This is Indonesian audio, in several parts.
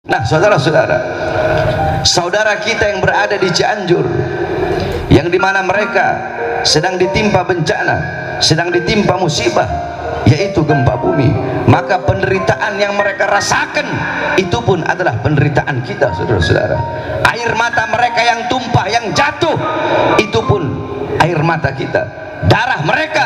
Nah, saudara-saudara, saudara kita yang berada di Cianjur, yang dimana mereka sedang ditimpa bencana, sedang ditimpa musibah, yaitu gempa bumi, maka penderitaan yang mereka rasakan itu pun adalah penderitaan kita, saudara-saudara. Air mata mereka yang tumpah, yang jatuh, itu pun air mata kita. Darah mereka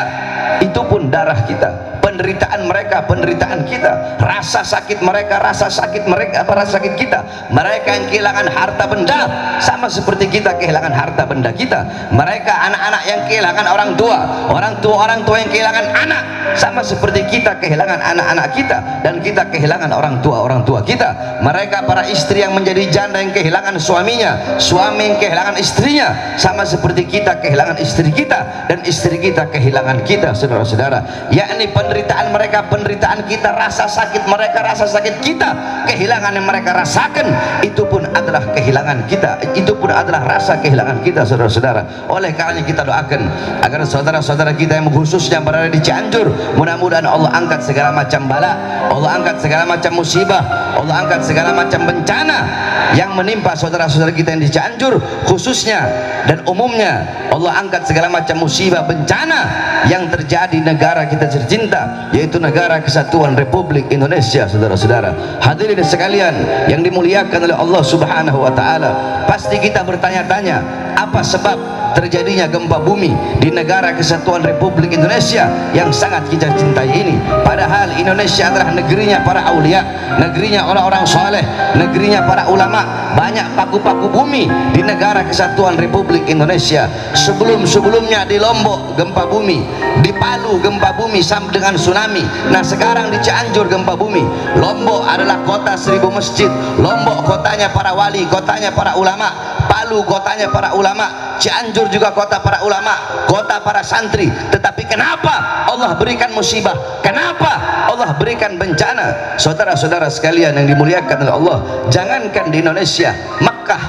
itu pun darah kita. Penderitaan mereka, penderitaan kita. Rasa sakit mereka, rasa sakit mereka, rasa sakit kita. Mereka yang kehilangan harta benda sama seperti kita kehilangan harta benda kita. Mereka anak-anak yang kehilangan orang tua, orang tua yang kehilangan anak sama seperti kita kehilangan anak-anak kita, dan kita kehilangan orang tua kita. Mereka para istri yang menjadi janda yang kehilangan suaminya, suami yang kehilangan istrinya, sama seperti kita kehilangan istri kita, dan istri kita kehilangan kita, saudara-saudara. Yakni penderitaan mereka, penderitaan kita, rasa sakit mereka, rasa sakit kita, kehilangan yang mereka rasakan itu pun adalah kehilangan kita, itu pun adalah rasa kehilangan kita, saudara-saudara. Oleh karenanya kita doakan agar saudara-saudara kita yang khususnya berada di Cianjur, mudah-mudahan Allah angkat segala macam bala, Allah angkat segala macam musibah, Allah angkat segala macam bencana yang menimpa saudara-saudara kita yang di Cianjur khususnya dan umumnya. Allah angkat segala macam musibah bencana yang terjadi di negara kita tercinta, yaitu negara kesatuan Republik Indonesia, saudara-saudara. Hadirin sekalian yang dimuliakan oleh Allah Subhanahu wa taala, pasti kita bertanya-tanya, apa sebab terjadinya gempa bumi di negara kesatuan Republik Indonesia yang sangat kita cintai ini? Padahal Indonesia adalah negerinya para aulia, negerinya orang-orang soleh, negerinya para ulama. Banyak paku-paku bumi di negara kesatuan Republik Indonesia. Sebelumnya di Lombok gempa bumi, di Palu gempa bumi sampai dengan tsunami. Nah sekarang di Cianjur gempa bumi. Lombok adalah kota 1000 masjid, Lombok kotanya para wali, kotanya para ulama, Palu kotanya para ulama, Cianjur juga kota para ulama, kota para santri. Tetapi kenapa Allah berikan musibah? Kenapa Allah berikan bencana? Saudara-saudara sekalian yang dimuliakan oleh Allah, jangankan di Indonesia, Makkah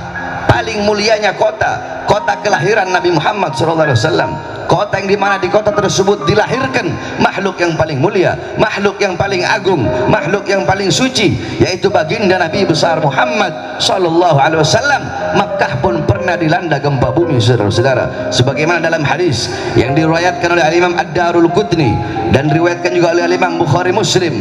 paling mulianya kota, kota kelahiran Nabi Muhammad SAW, kota yang dimana di kota tersebut dilahirkan makhluk yang paling mulia, makhluk yang paling agung, makhluk yang paling suci, yaitu baginda Nabi besar Muhammad SAW. Makkah pun pernah dilanda gempa bumi, saudara-saudara, sebagaimana dalam hadis yang diriwayatkan oleh Imam Ad-Darul-Qutni dan diriwayatkan juga oleh Imam Bukhari Muslim.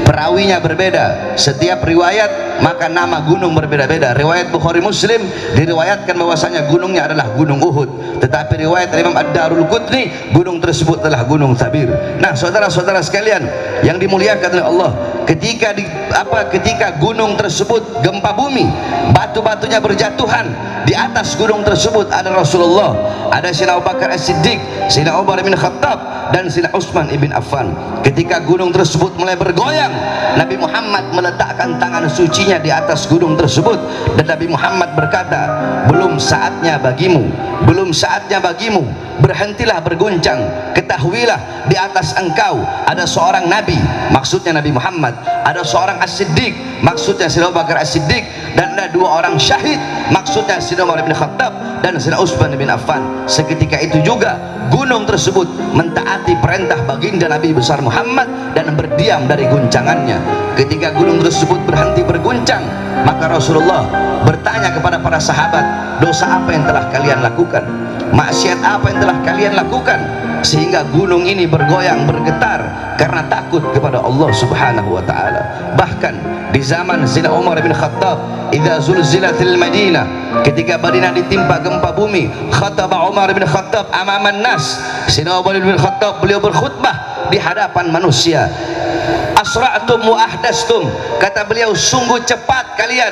Perawinya berbeda, setiap riwayat maka nama gunung berbeda-beda. Riwayat Bukhari Muslim diriwayatkan bahwasanya gunungnya adalah gunung Uhud, tetapi riwayat Imam Ad-Darul Qutni gunung tersebut adalah gunung Thabir. Nah saudara-saudara sekalian yang dimuliakan oleh Allah, ketika gunung tersebut gempa bumi, batu-batunya berjatuhan, di atas gunung tersebut ada Rasulullah, ada Sayyidina Abu Bakar As-Siddiq, Sayyidina Umar bin Khattab, dan Sayyidina Utsman ibn Affan. Ketika gunung tersebut mulai bergoyang, Nabi Muhammad meletakkan tangan sucinya di atas gunung tersebut, dan Nabi Muhammad berkata, belum saatnya bagimu, belum saatnya bagimu, berhentilah berguncang, ketahuilah di atas engkau ada seorang Nabi, maksudnya Nabi Muhammad, ada seorang As-Siddiq, maksudnya Sayyidina Abu Bakar As-Siddiq, dan ada 2 orang syahid, maksudnya Sayyidina Umar bin Khattab dan Sayyidina Utsman bin Affan. Seketika itu juga gunung tersebut mentaati perintah baginda Nabi besar Muhammad dan berdiam dari guncangannya. Ketika gunung tersebut berhenti berguncang, maka Rasulullah bertanya kepada para sahabat, dosa apa yang telah kalian lakukan, maksiat apa yang telah kalian lakukan, sehingga gunung ini bergoyang, bergetar karena takut kepada Allah Subhanahu wa taala. Bahkan di zaman Sayyidina Umar bin Khattab, idza zulzilatil Madinah, ketika Madinah ditimpa gempa bumi, khataba Umar bin Khattab amaman nas, Sayyidina Umar bin Khattab beliau berkhutbah di hadapan manusia. Asra'tum wa ahdastum, kata beliau, sungguh cepat kalian,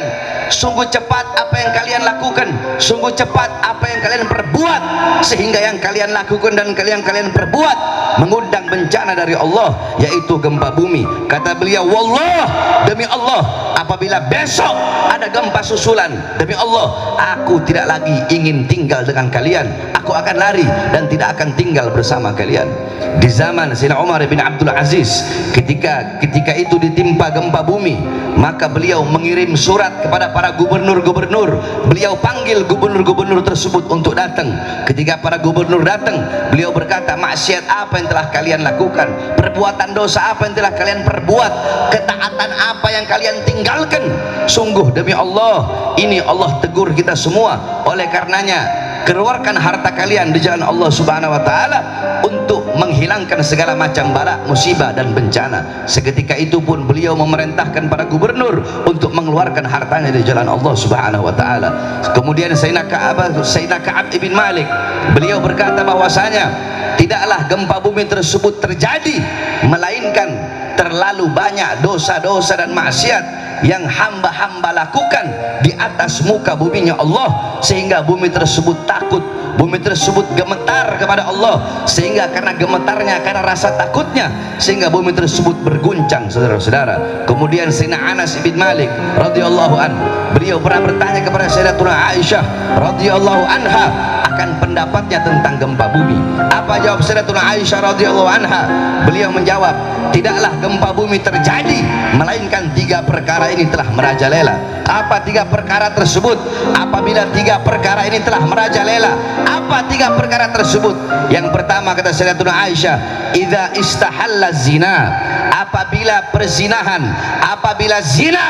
sungguh cepat apa yang kalian lakukan, sungguh cepat apa yang kalian perbuat, sehingga yang kalian lakukan dan kalian perbuat mengundang bencana dari Allah, yaitu gempa bumi. Kata beliau, wallah, demi Allah, apabila besok ada gempa susulan, demi Allah, aku tidak lagi ingin tinggal dengan kalian, aku akan lari dan tidak akan tinggal bersama kalian. Di zaman Sayyidina Umar bin Abdul Aziz, ketika ketika itu ditimpa gempa bumi, maka beliau mengirim surat kepada para gubernur-gubernur. Beliau panggil gubernur-gubernur tersebut untuk datang. Ketika para gubernur datang, beliau berkata, maksiat apa yang telah kalian lakukan, perbuatan dosa apa yang telah kalian perbuat, ketaatan apa yang kalian tinggalkan. Sungguh demi Allah, ini Allah tegur kita semua. Oleh karenanya, keluarkan harta kalian di jalan Allah Subhanahu wa taala untuk menghilangkan segala macam bala, musibah dan bencana. Seketika itu pun beliau memerintahkan para gubernur untuk mengeluarkan hartanya di jalan Allah Subhanahu wa taala. Kemudian Sayyidina Ka'ab ibn Malik, beliau berkata bahwasanya tidaklah gempa bumi tersebut terjadi melainkan terlalu banyak dosa-dosa dan maksiat yang hamba-hamba lakukan di atas muka buminya Allah, sehingga bumi tersebut takut, bumi tersebut gemetar kepada Allah, sehingga karena gemetarnya, karena rasa takutnya, sehingga bumi tersebut berguncang, saudara-saudara. Kemudian Sayyidina Anas bin Malik radhiyallahu anhu, beliau pernah bertanya kepada Sayyidatuna Aisyah radhiyallahu anha akan pendapatnya tentang gempa bumi. Apa jawab Sayyidatuna Aisyah radhiyallahu anha? Beliau menjawab, tidaklah gempa bumi terjadi melainkan tiga perkara ini telah merajalela. Apa tiga perkara tersebut? Apabila tiga perkara ini telah merajalela, apa tiga perkara tersebut? Yang pertama, kata Sayyidatuna Aisyah, idza istahalla zina, apabila perzinahan, apabila zina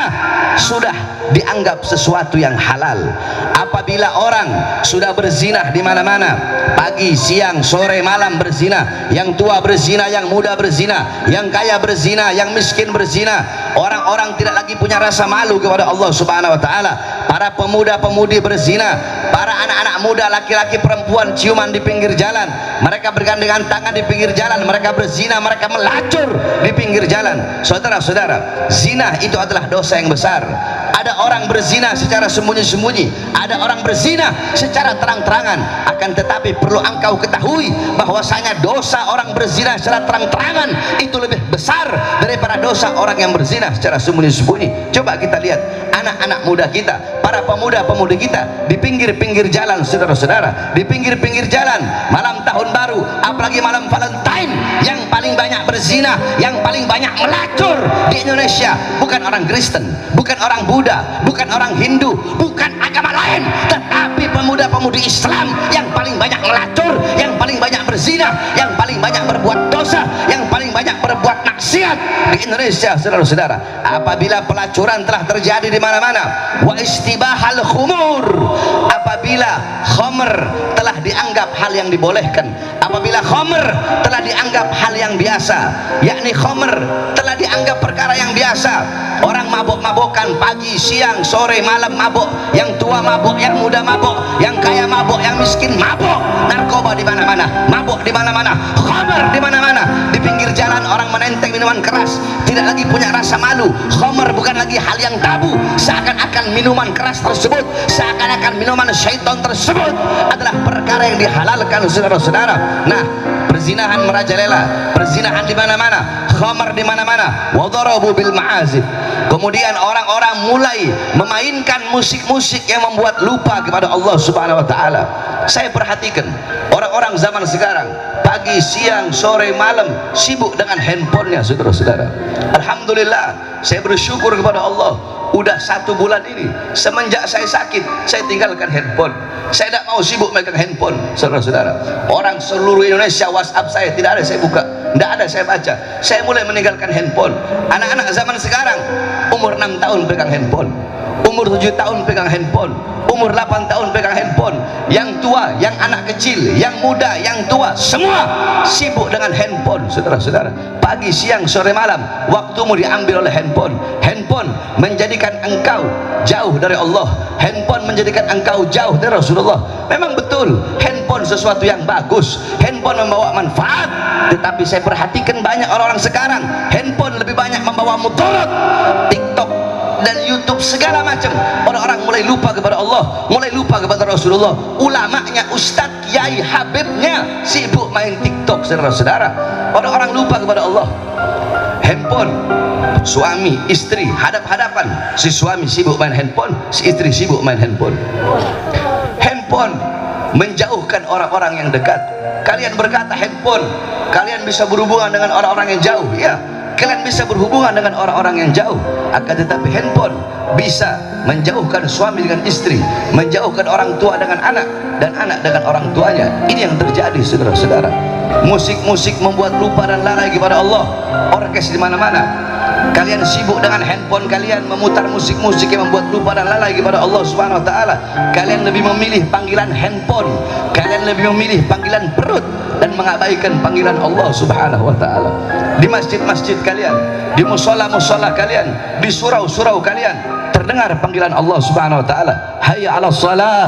sudah dianggap sesuatu yang halal. Apabila orang sudah berzinah di mana-mana, pagi, siang, sore, malam berzina, yang tua berzina, yang muda berzina, yang kaya berzina, yang miskin berzina, orang-orang tidak lagi punya rasa malu kepada Allah Subhanahu wa taala. Para pemuda-pemudi berzina, para anak-anak muda, laki-laki, perempuan ciuman di pinggir jalan, mereka bergandengan tangan di pinggir jalan, mereka berzina, mereka melacur di pinggir jalan. Saudara-saudara, zina itu adalah dosa yang besar. Ada orang berzina secara sembunyi-sembunyi, ada orang berzina secara terang-terangan. Akan tetapi perlu engkau ketahui bahwasanya dosa orang berzina secara terang-terangan itu lebih besar daripada dosa orang yang berzina secara sembunyi-sembunyi. Coba kita lihat anak-anak muda kita, para pemuda-pemudi kita di pinggir-pinggir jalan, saudara-saudara, di pinggir-pinggir jalan malam tahun baru, apalagi malam Valentine, yang paling banyak berzina, yang paling banyak melacur di Indonesia bukan orang Kristen, bukan orang Buddha, bukan orang Hindu, bukan agama lain, tetapi pemuda-pemudi Islam yang paling banyak melacur, yang paling banyak berzina, yang paling banyak berbuat dosa, yang paling banyak berbuat maksiat di Indonesia, saudara-saudara. Apabila pelacuran telah terjadi di mana-mana, wa istibahal khumur, apabila khamr telah dianggap hal yang dibolehkan, apabila khamr telah dianggap hal yang biasa, yakni khamr telah dianggap perkara yang biasa, orang mabok-mabokan pagi, siang, sore, malam mabok, yang tua mabok, yang muda mabok, yang kaya mabok, yang miskin mabok, narkoba di mana-mana, mabok di mana-mana, khamr di mana-mana, di pinggir jalan orang menenteng minuman keras, tidak lagi punya rasa malu. Khamr bukan lagi hal yang tabu, seakan-akan minuman keras tersebut, seakan-akan minuman syaitan tersebut adalah perkara yang dihalalkan, saudara-saudara. Nah, perzinahan merajalela, perzinahan di mana-mana, khamr di mana-mana, wadarabu bil ma'azif. Kemudian orang-orang mulai memainkan musik-musik yang membuat lupa kepada Allah Subhanahu wa taala. Saya perhatikan orang-orang zaman sekarang, pagi, siang, sore, malam sibuk dengan handphonenya, saudara-saudara. Alhamdulillah, saya bersyukur kepada Allah. Udah 1 bulan ini semenjak saya sakit, saya tinggalkan handphone. Saya tidak mau sibuk megang handphone, saudara-saudara. Orang seluruh Indonesia WhatsApp saya tidak ada saya buka, tidak ada saya baca. Saya mulai meninggalkan handphone. Anak-anak zaman sekarang umur 6 tahun pegang handphone, umur 7 tahun pegang handphone, umur 8 tahun pegang handphone. Yang tua, yang anak kecil, yang muda, yang tua, semua sibuk dengan handphone, saudara-saudara. Pagi, siang, sore, malam waktumu diambil oleh handphone. Handphone menjadikan engkau jauh dari Allah, handphone menjadikan engkau jauh dari Rasulullah. Memang betul handphone sesuatu yang bagus, handphone membawa manfaat, tetapi saya perhatikan banyak orang-orang sekarang handphone lebih banyak membawa mudarat. TikTok dan YouTube segala macam, orang-orang mulai lupa kepada Allah, mulai lupa kepada Rasulullah. Ulamanya, ustadz, kiai, habibnya sibuk main TikTok, saudara-saudara. Orang-orang lupa kepada Allah. Handphone, suami istri hadap-hadapan, si suami sibuk main handphone, si istri sibuk main handphone. Handphone menjauhkan orang-orang yang dekat. Kalian berkata handphone kalian bisa berhubungan dengan orang-orang yang jauh, ya. kalian bisa berhubungan dengan orang-orang yang jauh, akan tetapi handphone bisa menjauhkan suami dengan istri, menjauhkan orang tua dengan anak, dan anak dengan orang tuanya. Ini yang terjadi, saudara-saudara. Musik-musik membuat lupa dan lalai kepada Allah. Orkes di mana-mana. Kalian sibuk dengan handphone kalian, memutar musik-musik yang membuat lupa dan lalai kepada Allah Subhanahu wa taala. Kalian lebih memilih panggilan handphone, kalian lebih memilih panggilan perut, dan mengabaikan panggilan Allah Subhanahu wa taala. Di masjid-masjid kalian, di musola-musola kalian, di surau-surau kalian, terdengar panggilan Allah Subhanahu wa taala. Hayya 'alas shalah,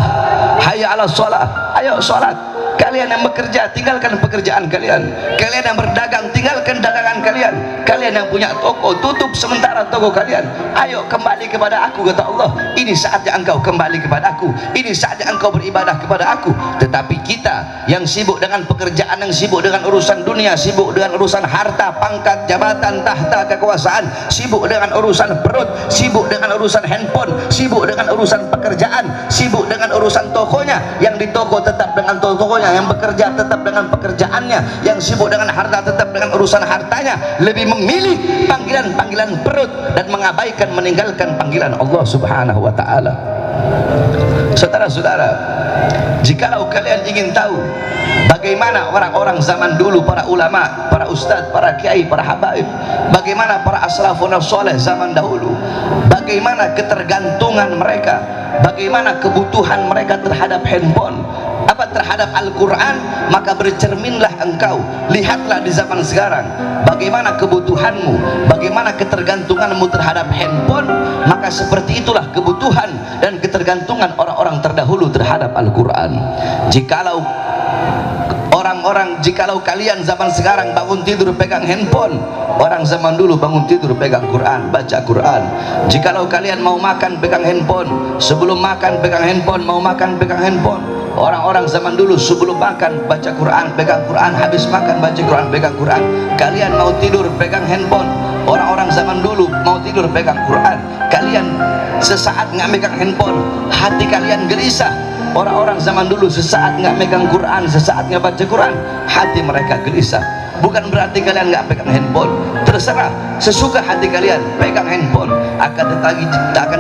hayya 'alas shalah. Ayo salat. Kalian yang bekerja, tinggalkan pekerjaan kalian. Kalian yang berdagang, tinggalkan dagangan kalian. Kalian yang punya toko, tutup sementara toko kalian. Ayo kembali kepada aku, kata Allah. Ini saatnya engkau kembali kepada aku. Ini saatnya engkau beribadah kepada aku. Tetapi kita yang sibuk dengan pekerjaan, yang sibuk dengan urusan dunia, sibuk dengan urusan harta, pangkat, jabatan, tahta, kekuasaan, sibuk dengan urusan perut, sibuk dengan urusan handphone, sibuk dengan urusan pekerjaan, sibuk dengan urusan tokonya. Yang di toko tetap dengan tokonya, yang bekerja tetap dengan pekerjaannya, yang sibuk dengan harta tetap dengan urusan hartanya, lebih memilih panggilan-panggilan perut dan mengabaikan, meninggalkan panggilan Allah Subhanahu wa taala. Saudara-saudara, jikalau kalian ingin tahu bagaimana orang-orang zaman dulu, para ulama, para ustadz, para kiai, para habaib, bagaimana para aslafun saleh zaman dahulu, bagaimana ketergantungan mereka, bagaimana kebutuhan mereka terhadap handphone, apa terhadap Al-Quran, maka bercerminlah engkau, lihatlah di zaman sekarang bagaimana kebutuhanmu, bagaimana ketergantunganmu terhadap handphone, maka seperti itulah kebutuhan dan ketergantungan orang-orang terdahulu terhadap Al-Quran. Jikalau kalian zaman sekarang bangun tidur pegang handphone, orang zaman dulu bangun tidur pegang Quran, baca Quran. Jikalau kalian mau makan pegang handphone, sebelum makan pegang handphone, mau makan pegang handphone. Orang-orang zaman dulu sebelum makan baca Quran, pegang Quran, habis makan baca Quran, pegang Quran. Kalian mau tidur pegang handphone. Orang-orang zaman dulu mau tidur pegang Quran. Kalian sesaat nggak megang handphone, hati kalian gelisah. Orang-orang zaman dulu sesaat nggak megang Quran, sesaat nggak baca Quran, hati mereka gelisah. Bukan berarti kalian nggak pegang handphone, terserah sesuka hati kalian pegang handphone. Akan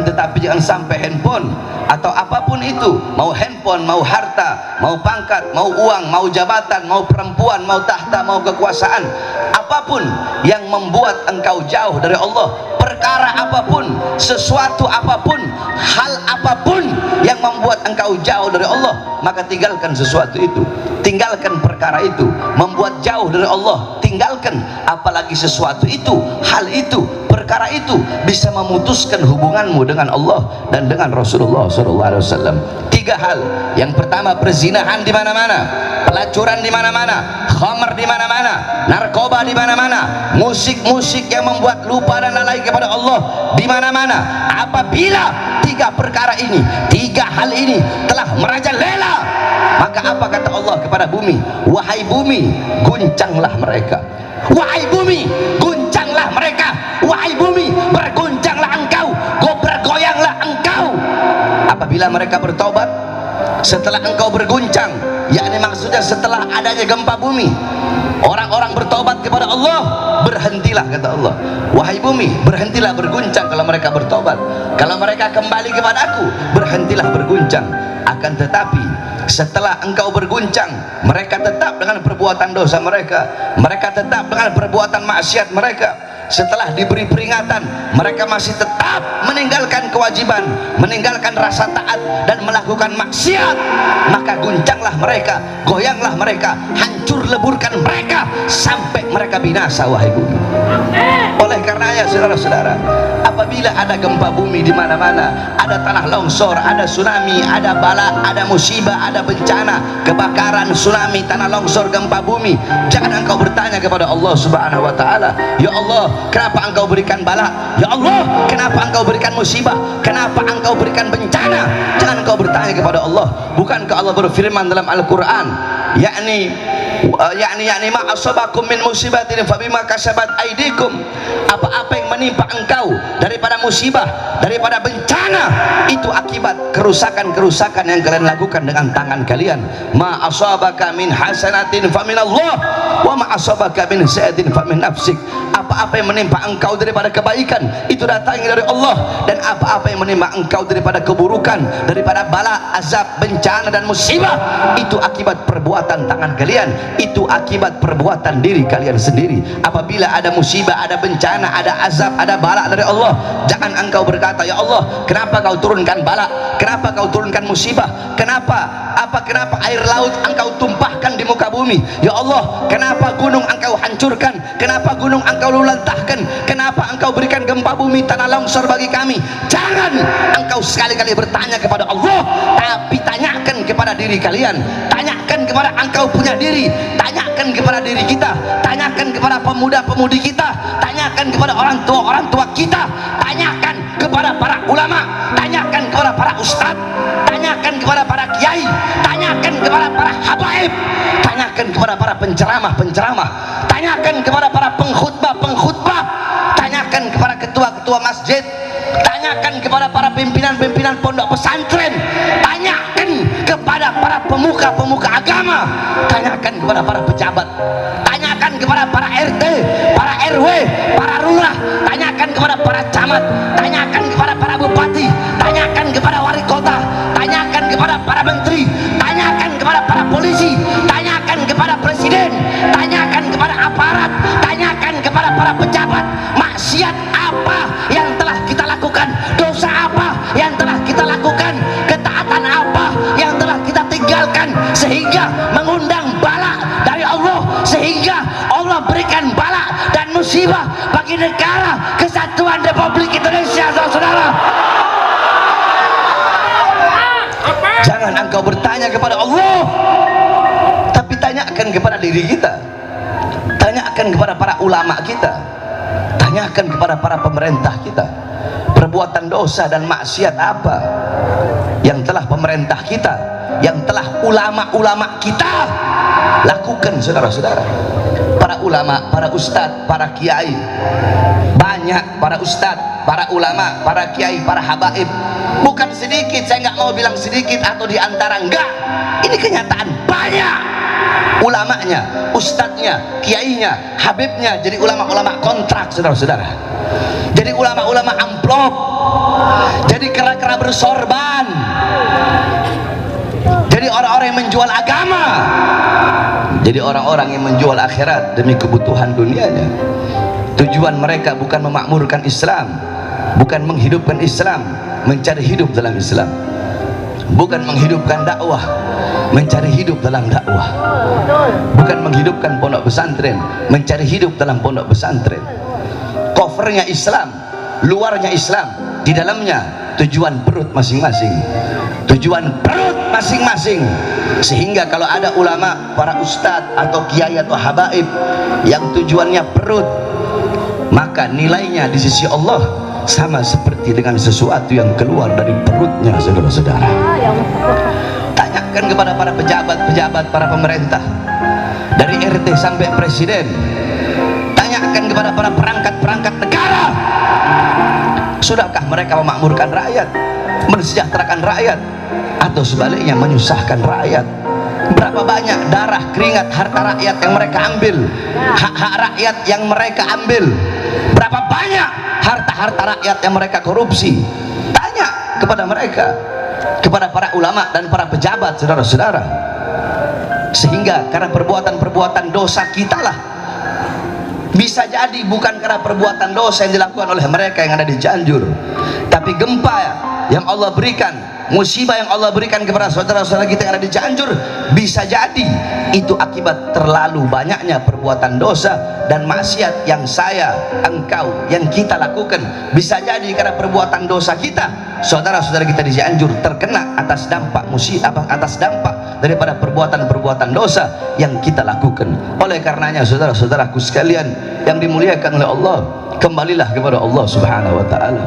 tetapi jangan sampai handphone atau apapun itu, mau handphone, mau harta, mau pangkat, mau uang, mau jabatan, mau perempuan, mau tahta, mau kekuasaan, apapun yang membuat engkau jauh dari Allah, perkara apapun, sesuatu apapun, hal apapun yang membuat engkau jauh dari Allah, maka tinggalkan sesuatu itu, tinggalkan perkara itu, membuat jauh dari Allah, tinggalkan. Apalagi sesuatu itu, hal itu, perkara itu bisa memutuskan hubunganmu dengan Allah dan dengan Rasulullah SAW. 3 hal. Yang pertama, perzinahan di mana-mana, pelacuran di mana-mana, khamar di mana-mana, narkoba di mana-mana, musik-musik yang membuat lupa dan lalai kepada Allah di mana-mana. Apabila 3 perkara ini, 3 hal ini telah merajalela, maka apa kata Allah kepada bumi? Wahai bumi, guncanglah mereka. Wahai bumi, guncanglah mereka. Wahai bumi, berguncanglah engkau, bergoyanglah engkau. Apabila mereka bertobat setelah engkau berguncang, yakni maksudnya setelah adanya gempa bumi, orang-orang bertobat kepada Allah, berhentilah kata Allah. Wahai bumi, berhentilah berguncang kalau mereka bertobat. Kalau mereka kembali kepada aku, berhentilah berguncang. Akan tetapi setelah engkau berguncang, mereka tetap dengan perbuatan dosa mereka, mereka tetap dengan perbuatan maksiat mereka. Setelah diberi peringatan, mereka masih tetap meninggalkan kewajiban, meninggalkan rasa taat dan melakukan maksiat, maka guncanglah mereka, goyanglah mereka, hancur leburkan mereka sampai mereka binasa, wahai bumi. Oleh karenanya saudara-saudara, apabila ada gempa bumi di mana-mana, ada tanah longsor, ada tsunami, ada bala, ada musibah, ada bencana, kebakaran, tsunami, tanah longsor, gempa bumi, jangan engkau bertanya kepada Allah Subhanahu wa taala, ya Allah, kenapa engkau berikan bala? Ya Allah, kenapa engkau berikan musibah? Kenapa engkau berikan bencana? Jangan engkau bertanya kepada Allah. Bukankah Allah berfirman dalam Al-Quran, yakni yakni ma asabakum min musibatin fa bima kasabat aydikum, apa-apa yang menimpa engkau daripada musibah, daripada bencana, itu akibat kerusakan-kerusakan yang kalian lakukan dengan tangan kalian. Ma asabaka min hasanatin fa min Allah wa ma asabaka min sayyi'atin fa min nafsik, apa-apa yang menimpa engkau daripada kebaikan itu datangnya dari Allah, dan apa-apa yang menimpa engkau daripada keburukan, daripada bala, azab, bencana dan musibah, itu akibat perbuatan tangan kalian, itu akibat perbuatan diri kalian sendiri. Apabila ada musibah, ada bencana, ada azab, ada bala dari Allah, jangan engkau berkata, ya Allah, kenapa kau turunkan bala, kenapa kau turunkan musibah, kenapa air laut engkau tumpahkan di muka bumi, ya Allah, kenapa gunung engkau hancurkan, kenapa gunung engkau lulantahkan, kenapa engkau berikan gempa bumi, tanah longsor bagi kami. Jangan engkau sekali-kali bertanya kepada Allah, tapi tanyakan kepada diri kalian, tanyakan kepada engkau punya diri, tanyakan kepada diri kita, tanyakan kepada pemuda-pemudi kita, tanyakan kepada orang tua kita, tanyakan kepada para ulama, tanyakan kepada para ustadz, tanyakan kepada para kiai, tanyakan kepada para habaib, tanyakan kepada para penceramah, tanyakan kepada para pengkhutbah, tanyakan kepada ketua-ketua masjid, tanyakan kepada para pimpinan-pimpinan pondok pesantren, tanyakan kepada para pemuka-pemuka agama, tanyakan kepada para pejabat, tanyakan kepada para RT, para RW, para lurah, tanyakan kepada para camat, tanyakan kepada para bupati, tanyakan kepada wali kota, tanyakan kepada para menteri, tanyakan kepada para polisi, tanyakan kepada presiden, tanyakan kepada aparat, tanyakan kepada para pejabat, maksiat apa yang telah kita lakukan, dosa apa yang telah kita lakukan, ketaatan apa yang telah kita tinggalkan sehingga mengundang bala dari Allah, sehingga Allah berikan bala dan musibah bagi negara kesatuan Republik Indonesia, saudara. Jangan engkau bertanya kepada Allah, tapi tanyakan kepada diri kita, tanyakan kepada para ulama kita, tanyakan kepada para pemerintah kita, perbuatan dosa dan maksiat apa yang telah pemerintah kita, yang telah ulama-ulama kita lakukan, saudara-saudara. Para ulama, para ustadz, para kiai, banyak para ustadz, para ulama, para kiai, para habaib, bukan sedikit, saya nggak mau bilang sedikit atau diantara, enggak, ini kenyataan, banyak ulamanya, ustadznya, kiainya, habibnya jadi ulama-ulama kontrak, saudara-saudara, jadi ulama-ulama amplop, jadi kera-kera bersorban, jadi orang-orang yang menjual agama, jadi orang-orang yang menjual akhirat demi kebutuhan dunianya. Tujuan mereka bukan memakmurkan Islam, bukan menghidupkan Islam, mencari hidup dalam Islam, bukan menghidupkan dakwah, mencari hidup dalam dakwah, bukan menghidupkan pondok pesantren, mencari hidup dalam pondok pesantren. Covernya Islam, luarnya Islam, di dalamnya tujuan perut masing-masing, tujuan perut masing-masing. Sehingga kalau ada ulama, para ustadz atau kiai atau habaib yang tujuannya perut, maka nilainya di sisi Allah sama seperti dengan sesuatu yang keluar dari perutnya, saudara-saudara. Tanyakan kepada para pejabat-pejabat, para pemerintah, dari RT sampai presiden, tanyakan kepada para perangkat-perangkat negara, sudahkah mereka memakmurkan rakyat, mensejahterakan rakyat, atau sebaliknya menyusahkan rakyat? Berapa banyak darah, keringat, harta rakyat yang mereka ambil, hak-hak rakyat yang mereka ambil, berapa banyak harta-harta rakyat yang mereka korupsi? Tanya kepada mereka, kepada para ulama dan para pejabat, saudara-saudara. Sehingga karena perbuatan-perbuatan dosa kita lah, bisa jadi bukan karena perbuatan dosa yang dilakukan oleh mereka yang ada di Cianjur, tapi gempa yang Allah berikan, musibah yang Allah berikan kepada saudara-saudara kita yang ada di Cianjur, bisa jadi itu akibat terlalu banyaknya perbuatan dosa dan maksiat yang saya, engkau, yang kita lakukan. Bisa jadi karena perbuatan dosa kita, saudara-saudara kita di Cianjur terkena atas dampak musibah, atas dampak daripada perbuatan-perbuatan dosa yang kita lakukan. Oleh karenanya, saudara-saudaraku sekalian, yang dimuliakan oleh Allah, kembalilah kepada Allah Subhanahu wa taala.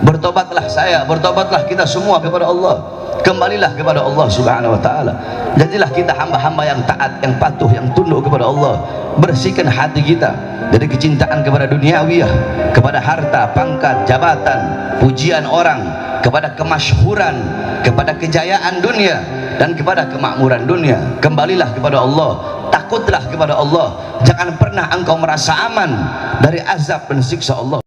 Bertobatlah saya, bertobatlah kita semua kepada Allah. Kembalilah kepada Allah Subhanahu wa taala. Jadilah kita hamba-hamba yang taat, yang patuh, yang tunduk kepada Allah. Bersihkan hati kita dari kecintaan kepada duniawiyah, kepada harta, pangkat, jabatan, pujian orang, kepada kemasyhuran, kepada kejayaan dunia, dan kepada kemakmuran dunia. Kembalilah kepada Allah, takutlah kepada Allah. Jangan pernah engkau merasa aman dari azab dan siksa Allah.